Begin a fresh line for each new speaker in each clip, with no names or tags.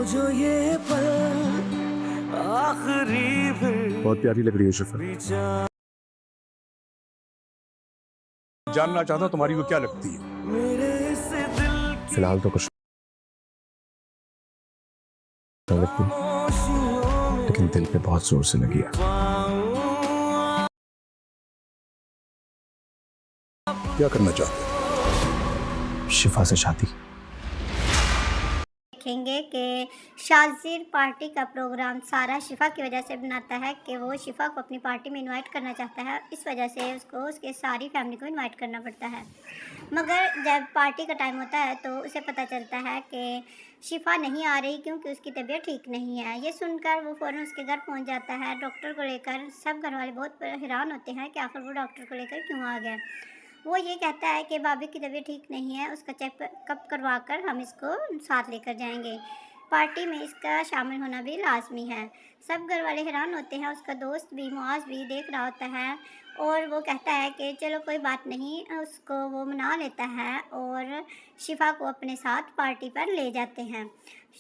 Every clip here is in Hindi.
जो ये पल आखिरी
बहुत प्यारी लग रही है शिफा। जानना चाहता हूं तुम्हारी को क्या लगती है।
मेरे इस दिल
फिलहाल तो कुछ नहीं लगती,
खामोशियों में
लेकिन दिल पे बहुत जोर से लगी है।
पाऊं
क्या करना चाहते हो? शिफा से शादी।
देखेंगे कि शाज़िर पार्टी का प्रोग्राम सारा शिफ़ा की वजह से बनाता है कि वो शिफ़ा को अपनी पार्टी में इनवाइट करना चाहता है। इस वजह से उसको उसके सारी फैमिली को इनवाइट करना पड़ता है। मगर जब पार्टी का टाइम होता है तो उसे पता चलता है कि शिफ़ा नहीं आ रही क्योंकि उसकी तबीयत ठीक नहीं है। ये सुनकर वो फ़ौरन उसके घर पहुंच जाता है। डॉक्टर को लेकर सब घर वाले बहुत हैरान होते हैं कि आखिर वो डॉक्टर को लेकर क्यों आ गया। वो ये कहता है कि भाभी की तबीयत ठीक नहीं है, उसका चेकअप करवा कर हम इसको साथ लेकर जाएंगे। पार्टी में इसका शामिल होना भी लाजमी है। सब घर वाले हैरान होते हैं। उसका दोस्त भी मुआज़ भी देख रहा होता है और वो कहता है कि चलो कोई बात नहीं, उसको वो मना लेता है और शिफ़ा को अपने साथ पार्टी पर ले जाते हैं।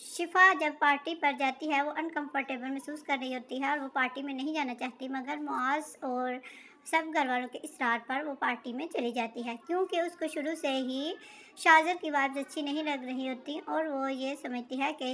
शिफ़ा जब पार्टी पर जाती है वो अनकंफर्टेबल महसूस कर रही होती है और वो पार्टी में नहीं जाना चाहती, मगर मुआज़ और सब घर वालों के इसरार पर वो पार्टी में चली जाती है क्योंकि उसको शुरू से ही शाज़र की वाइब्स अच्छी नहीं लग रही होती और वो ये समझती है कि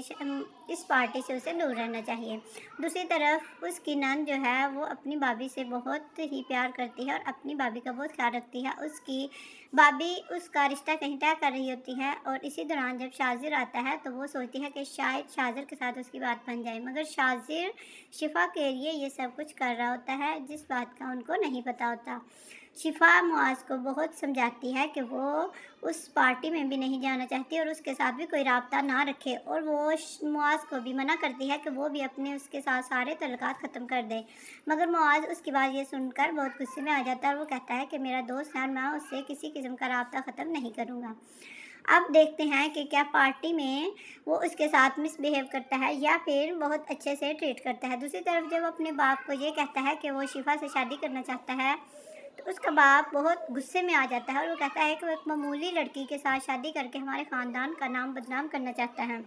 इस पार्टी से उसे दूर रहना चाहिए। दूसरी तरफ उसकी नंद जो है वो अपनी भाभी से बहुत ही प्यार करती है और अपनी भाभी का बहुत ख्याल रखती है। उसकी भाभी उसका रिश्ता कहीं तय कर रही होती है और इसी दौरान जब शाज़िर आता है तो वो सोचती है कि शायद शाज़िर के साथ उसकी बात बन जाए, मगर शाज़िर शिफ़ा के लिए ये सब कुछ कर रहा होता है जिस बात का उनको नहीं पता होता। शिफ़ा मुआज़ को बहुत समझाती है कि वो उस पार्टी में भी नहीं जाना चाहती और उसके साथ भी कोई राब्ता ना रखे और वो मुआज़ को भी मना करती है कि वो भी अपने उसके साथ सारे तल्लुकात ख़त्म कर दे। मगर मुआज़ उसकी बात ये सुनकर बहुत गुस्से में आ जाता है और वो कहता है कि मेरा दोस्त है और मैं उससे किसी किस्म का राब्ता ख़त्म नहीं करूँगा। अब देखते हैं कि क्या पार्टी में वो उसके साथ मिसबिहेव करता है या फिर बहुत अच्छे से ट्रीट करता है। दूसरी तरफ जब अपने बाप को ये कहता है कि वो शिफ़ा से शादी करना चाहता है तो उसका बाप बहुत गुस्से में आ जाता है और वो कहता है कि वो एक मामूली लड़की के साथ शादी करके हमारे ख़ानदान का नाम बदनाम करना चाहता है।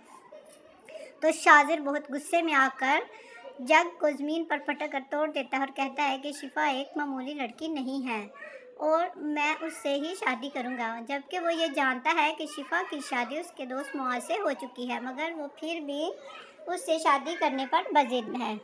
तो शाज़िर बहुत गुस्से में आकर जग को ज़मीन पर पटक कर तोड़ देता है और कहता है कि शिफ़ा एक मामूली लड़की नहीं है और मैं उससे ही शादी करूँगा। जबकि वो ये जानता है कि शिफ़ा की शादी उसके दोस्त मुआज़ से हो चुकी है, मगर वो फिर भी उससे शादी करने पर बज़िद है।